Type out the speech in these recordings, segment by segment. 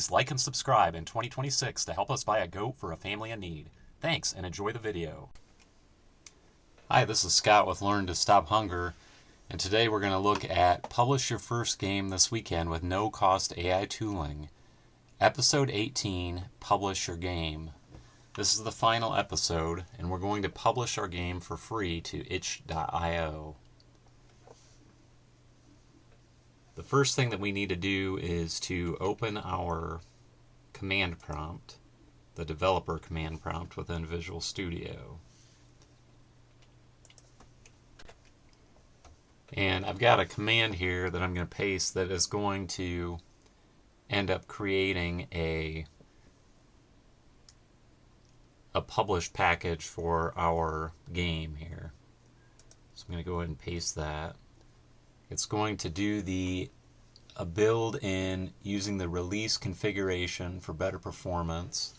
Please like and subscribe in 2026 to help us buy a goat for a family in need. Thanks, and enjoy the video. Hi, this is Scott with Learn to Stop Hunger, and today we're going to look at Publish Your First Game This Weekend with No-Cost AI Tooling. Episode 18, Publish Your Game. This is the final episode, and we're going to publish our game for free to itch.io. The first thing that we need to do is to open our command prompt, the developer command prompt within Visual Studio. And I've got a command here that I'm going to paste that is going to end up creating a published package for our game here. So I'm going to go ahead and paste that. It's going to do a build in using the release configuration for better performance.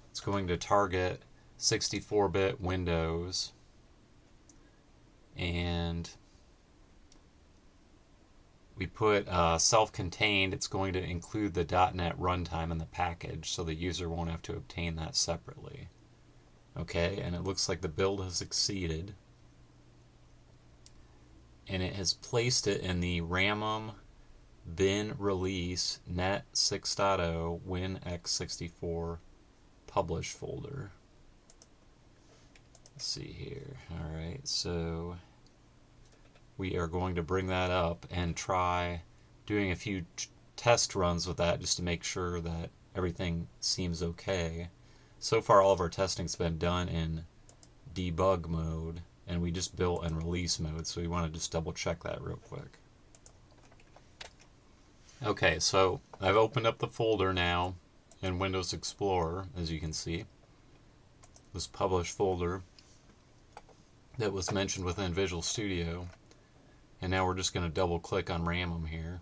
It's going to target 64-bit Windows, and we put self-contained. It's going to include the .NET runtime in the package, so the user won't have to obtain that separately. Okay, and it looks like the build has succeeded, and it has placed it in the ramum bin release net 6.0 WinX64 publish folder. Let's see here. Alright, so we are going to bring that up and try doing a few test runs with that just to make sure that everything seems okay. So far all of our testing's been done in debug mode, and we just built in release mode, so we want to just double check that real quick. Okay, so I've opened up the folder now in Windows Explorer, as you can see. This publish folder that was mentioned within Visual Studio. And now we're just going to double click on ramum here.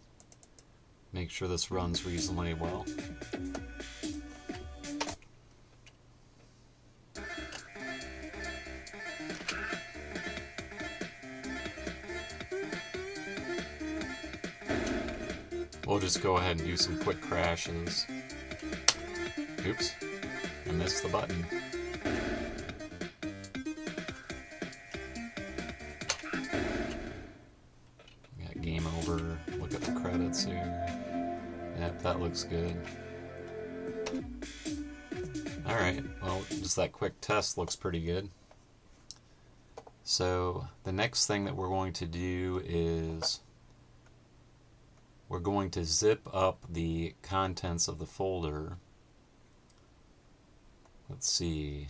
Make sure this runs reasonably well. We'll just go ahead and do some quick crashes. Oops, I missed the button. Got game over. Look at the credits here. Yep, that looks good. Alright, well, just that quick test looks pretty good. So, the next thing that we're going to do is we're going to zip up the contents of the folder. Let's see.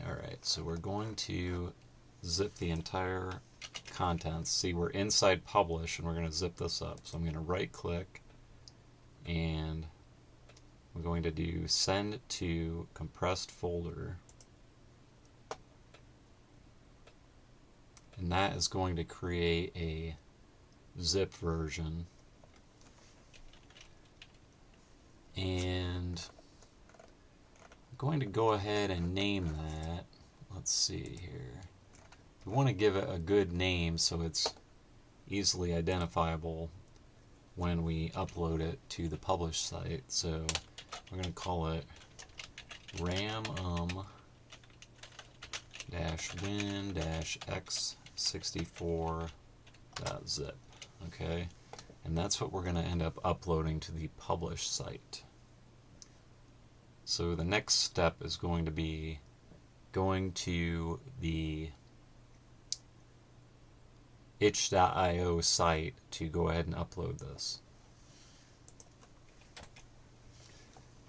Alright, so we're going to zip the entire contents. See, we're inside publish, and we're going to zip this up. So I'm going to right click, and I'm going to do send to compressed folder. And that is going to create a zip version. And I'm going to go ahead and name that. Let's see here. We want to give it a good name so it's easily identifiable when we upload it to the publish site. So we're going to call it ramum-win-x64.zip. Okay, and that's what we're going to end up uploading to the publish site. So the next step is going to be going to the itch.io site to go ahead and upload this.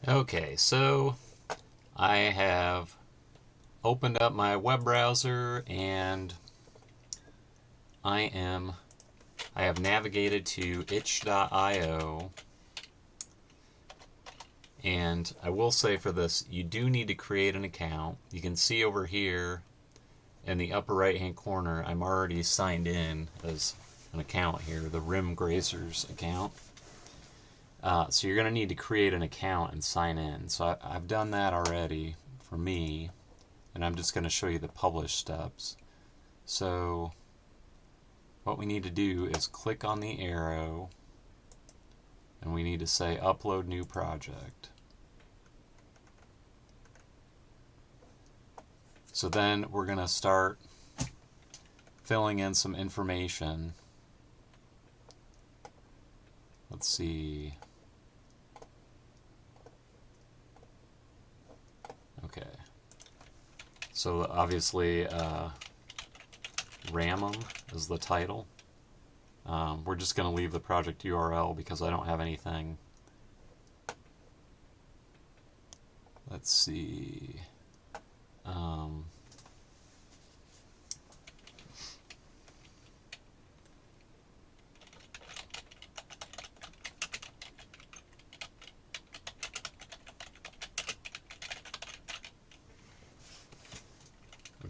Okay, so I have opened up my web browser, and I have navigated to itch.io, and I will say for this, you do need to create an account. You can see over here in the upper right hand corner, I'm already signed in as an account here, the Rim Grazers account. So you're going to need to create an account and sign in. So I've done that already for me, and I'm just going to show you the publish steps. So what we need to do is click on the arrow and we need to say upload new project. So then we're going to start filling in some information. Let's see. Okay. So obviously Ramum is the title. We're just going to leave the project URL because I don't have anything. Let's see. I'm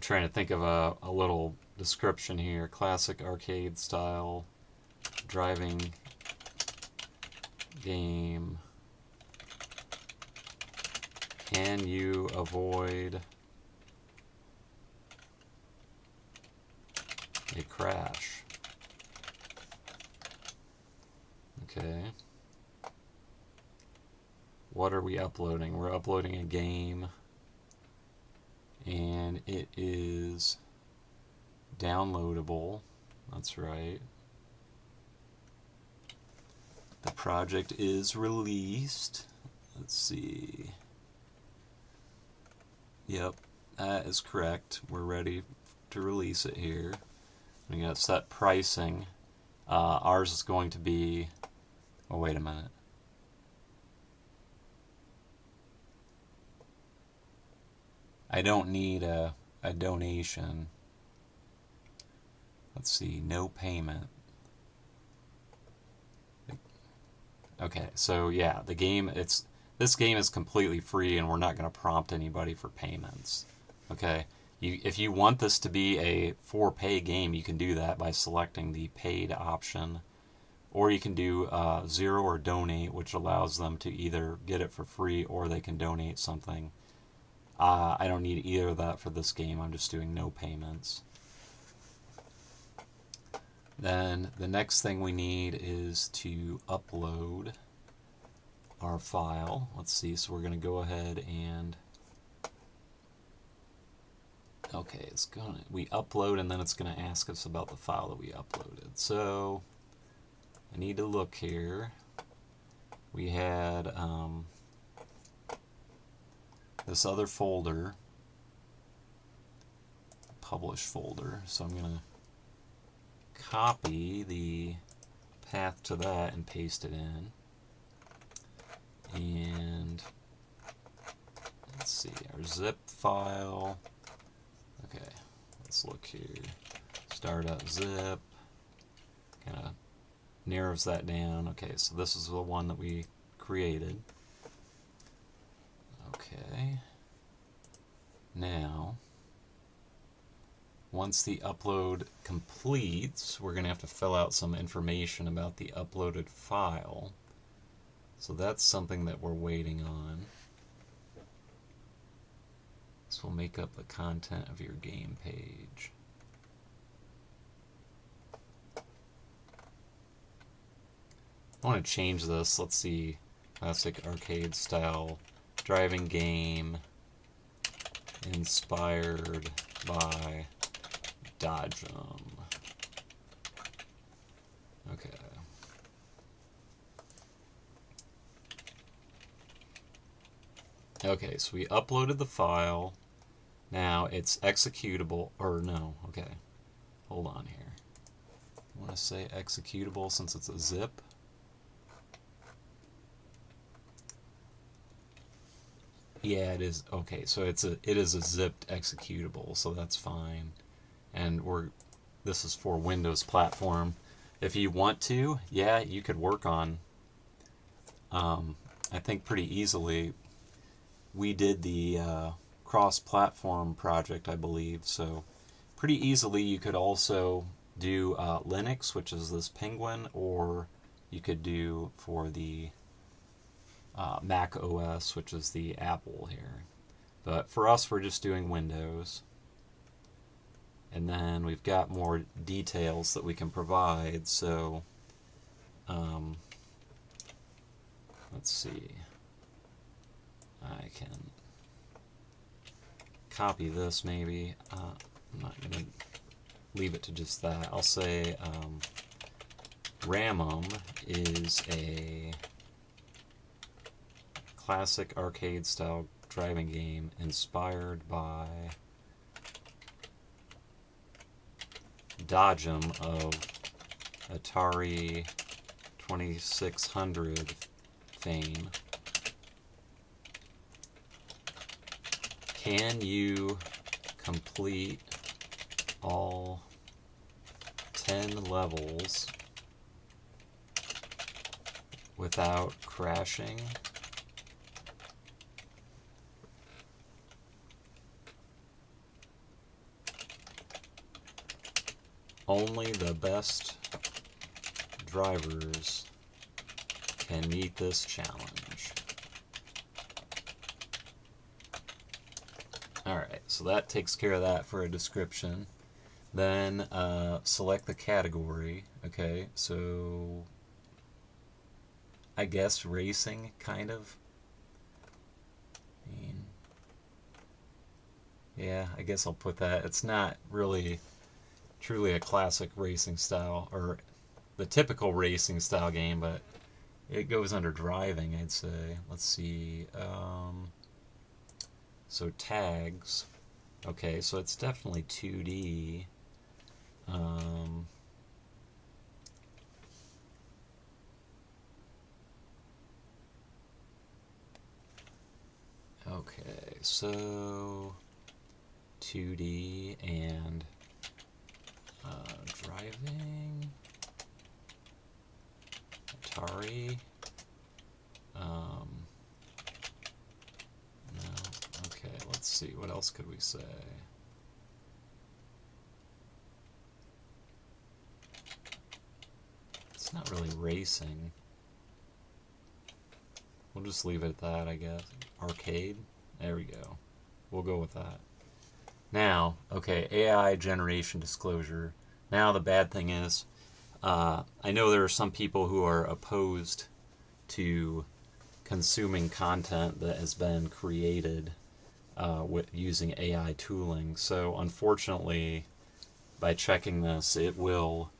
trying to think of a little description here. Classic arcade style driving game. Can you avoid a crash? Okay. What are we uploading? We're uploading a game, and it is downloadable. That's right. The project is released. Let's see. Yep, that is correct. We're ready to release it here. I'm going to set pricing. Ours is going to be... Oh, wait a minute. I don't need a donation. Let's see, no payment. Okay, so yeah, the game, this game is completely free and we're not going to prompt anybody for payments. Okay, if you want this to be a for-pay game, you can do that by selecting the paid option, or you can do zero or donate, which allows them to either get it for free or they can donate something. I don't need either of that for this game. I'm just doing no payments. Then the next thing we need is to upload our file. Let's see, so we're going to go ahead and okay, we upload and then it's going to ask us about the file that we uploaded. So I need to look here. We had this other folder, publish folder, so I'm going to copy the path to that and paste it in. And let's see, our zip file. Okay, let's look here. Start.zip. Kind of narrows that down. Okay, so this is the one that we created. Okay. Now, once the upload completes, we're going to have to fill out some information about the uploaded file. So that's something that we're waiting on. This will make up the content of your game page. I want to change this. Let's see. Classic arcade style driving game inspired by Dodgem. Okay. Okay, so we uploaded the file. Now it's executable, or no, okay. Hold on here. I want to say executable since it's a zip. Yeah, it is. Okay, so it is a zipped executable, so that's fine. And this is for Windows platform. If you want to, yeah, you could work on I think pretty easily. We did the cross-platform project, I believe, so pretty easily you could also do Linux, which is this Penguin, or you could do for the Mac OS, which is the Apple here. But for us, we're just doing Windows. And then we've got more details that we can provide. So let's see. I can copy this maybe. I'm not going to leave it to just that. I'll say Ramum is a classic arcade style driving game inspired by Dodgem of Atari 2600 fame. Can you complete all 10 levels without crashing? Only the best drivers can meet this challenge. Alright, so that takes care of that for a description. Then select the category. Okay, so I guess racing, kind of. I mean, yeah, I guess I'll put that. It's not really truly a classic racing style, or the typical racing style game, but it goes under driving, I'd say. Let's see. So tags. Okay, so it's definitely 2D. Okay, so 2D and driving, Atari, no, okay, let's see, what else could we say? It's not really racing. We'll just leave it at that, I guess. Arcade? There we go. We'll go with that. Now, okay, AI generation disclosure. Now the bad thing is, I know there are some people who are opposed to consuming content that has been created with using AI tooling. So unfortunately, by checking this, it will,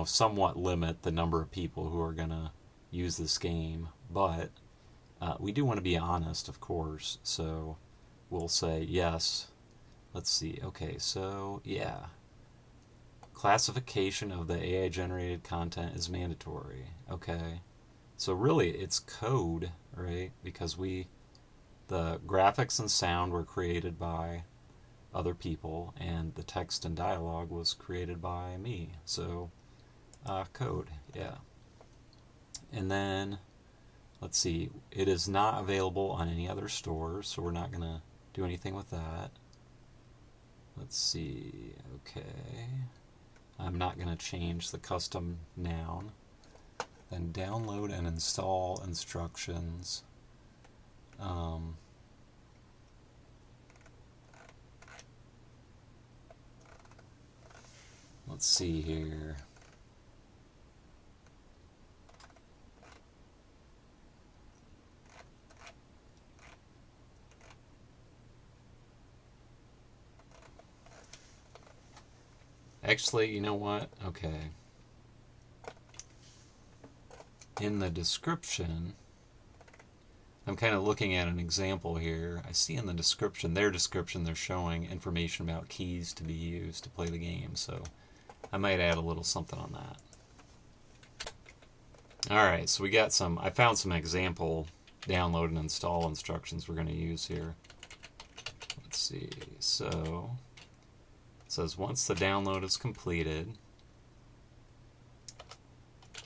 somewhat limit the number of people who are going to use this game. But we do want to be honest, of course. So we'll say yes. Let's see. Okay, so yeah. Classification of the AI generated content is mandatory. Okay. So really it's code, right? Because the graphics and sound were created by other people and the text and dialogue was created by me. So code, yeah. And then let's see, it is not available on any other stores, so we're not going to do anything with that. Let's see, okay. I'm not going to change the custom noun. Then download and install instructions. Let's see here. Actually, you know what? Okay. In the description, I'm kind of looking at an example here. I see in the description, they're showing information about keys to be used to play the game, so I might add a little something on that. Alright, so I found some example download and install instructions we're going to use here. Let's see, so it says once the download is completed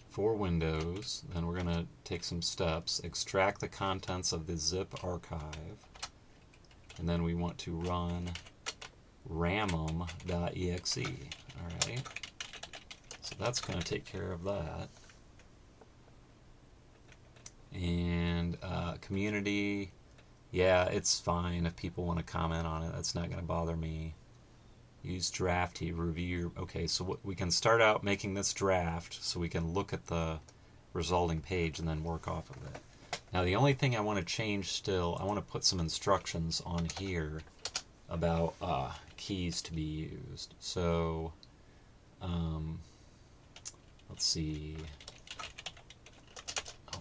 for Windows, then we're going to take some steps, extract the contents of the zip archive, and then we want to run ramum.exe. Alright, so that's going to take care of that. And community, yeah, it's fine if people want to comment on it. That's not going to bother me. Use draft to review your... Okay, so we can start out making this draft so we can look at the resulting page and then work off of it. Now the only thing I want to change still, I want to put some instructions on here about keys to be used. So let's see.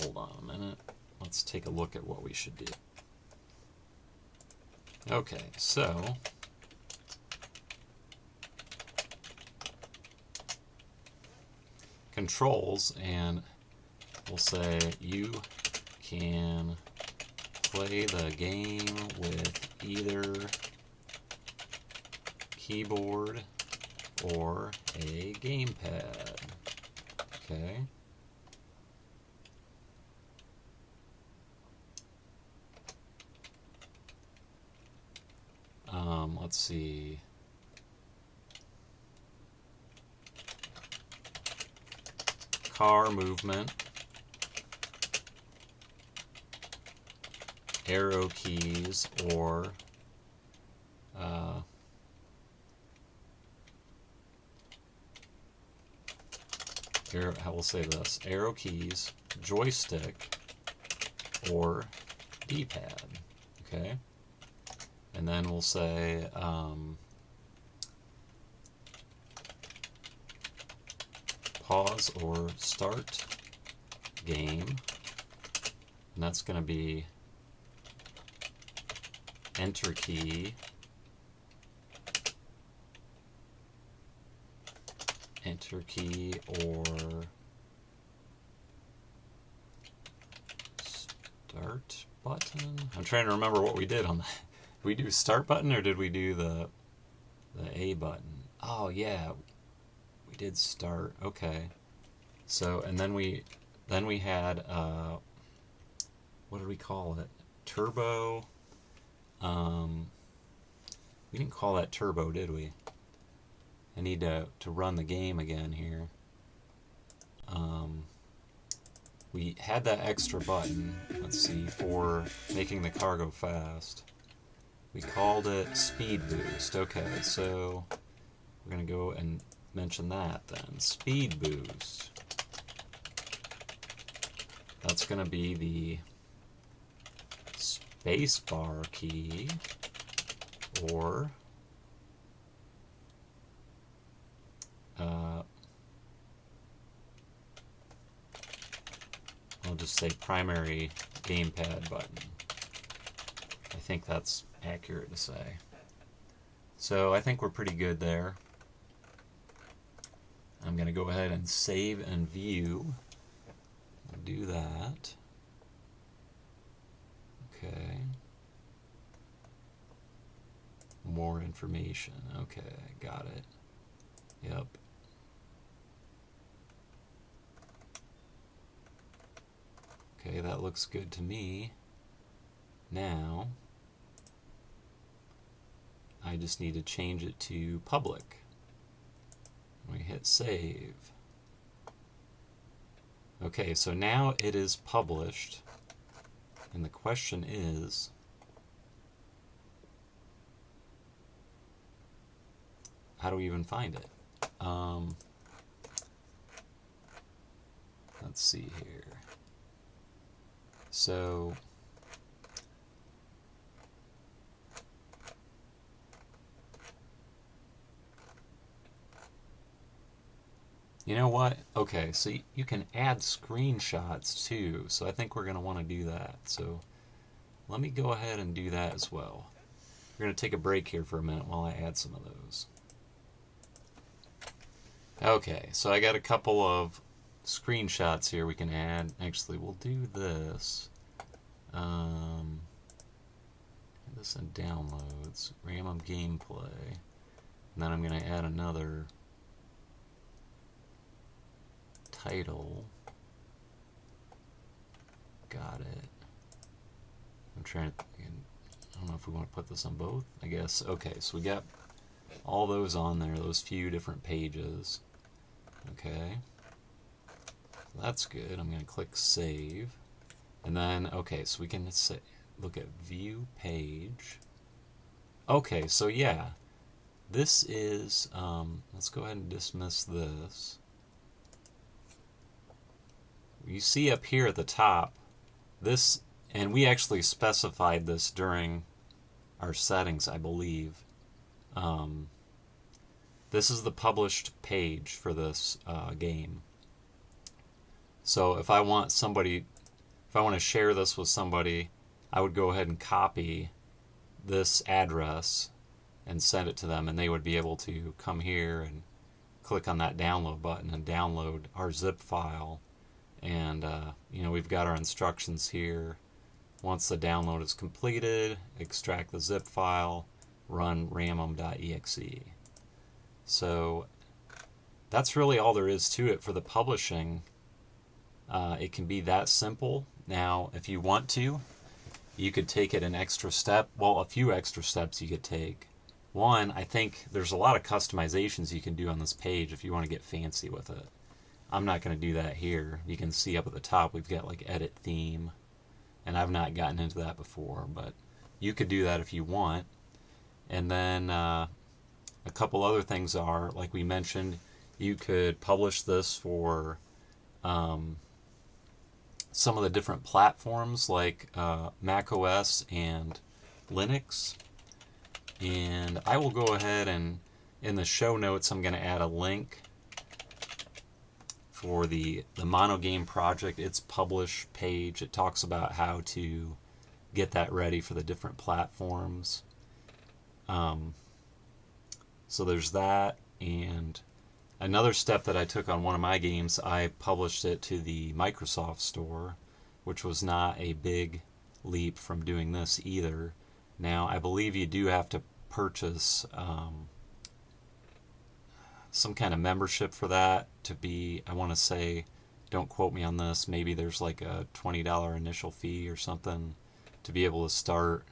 Hold on a minute. Let's take a look at what we should do. Okay, so controls, and we'll say you can play the game with either keyboard or a gamepad. Okay. Let's see. Car movement, arrow keys, or I will say this, arrow keys, joystick, or D-pad. Okay, and then we'll say pause or start game, and that's going to be enter key, or start button. I'm trying to remember what we did on that. Did we do start button or did we do the A button? Oh yeah, we did start. Okay. So and then we had what did we call it? Turbo. We didn't call that turbo, did we? I need to run the game again here. We had that extra button, let's see, for making the car go fast. We called it speed boost. Okay, so we're going to go and mention that then. Speed boost. That's going to be the space bar key, or I'll just say primary gamepad button. I think that's accurate to say. So I think we're pretty good there. I'm going to go ahead and save and view. Do that. Okay. More information. Okay, got it. Yep. Okay, that looks good to me. Now, I just need to change it to public. We hit save. Okay, so now it is published, and the question is, how do we even find it? Let's see here. So you know what? Okay, so you can add screenshots too, so I think we're going to want to do that. So let me go ahead and do that as well. We're going to take a break here for a minute while I add some of those. Okay, so I got a couple of screenshots here we can add. Actually, we'll do this. This in downloads, random gameplay, and then I'm going to add another title. Got it. I'm trying to, I don't know if we want to put this on both. I guess. Okay, so we got all those on there, those few different pages. Okay. That's good. I'm going to click save. And then, okay, so we can look at view page. Okay, so yeah, this is, let's go ahead and dismiss this. You see up here at the top, this, and we actually specified this during our settings, I believe. This is the published page for this game. So if I want to share this with somebody, I would go ahead and copy this address and send it to them, and they would be able to come here and click on that download button and download our zip file. And we've got our instructions here. Once the download is completed, extract the zip file, run ramum.exe. So that's really all there is to it for the publishing. It can be that simple. Now, if you want to, you could take it an extra step. Well, a few extra steps you could take. One, I think there's a lot of customizations you can do on this page if you want to get fancy with it. I'm not going to do that here. You can see up at the top we've got like edit theme, and I've not gotten into that before, but you could do that if you want. And then a couple other things are, like we mentioned, you could publish this for some of the different platforms like Mac OS and Linux. And I will go ahead and in the show notes I'm going to add a link for the Monogame project, its publish page. It talks about how to get that ready for the different platforms. So there's that. And another step that I took on one of my games, I published it to the Microsoft Store, which was not a big leap from doing this either. Now, I believe you do have to purchase some kind of membership for that to be, I want to say, don't quote me on this, maybe there's like a $20 initial fee or something to be able to start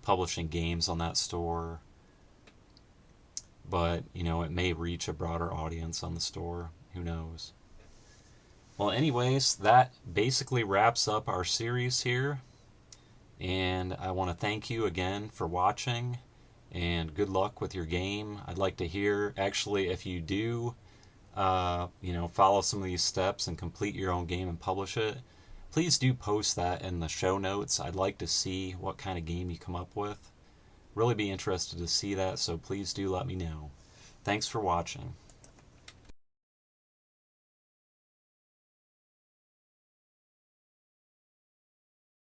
publishing games on that store. But, it may reach a broader audience on the store. Who knows? Well, anyways, that basically wraps up our series here. And I want to thank you again for watching. And good luck with your game. I'd like to hear, actually, if you do, follow some of these steps and complete your own game and publish it, please do post that in the show notes. I'd like to see what kind of game you come up with. Really be interested to see that, so please do let me know. Thanks for watching.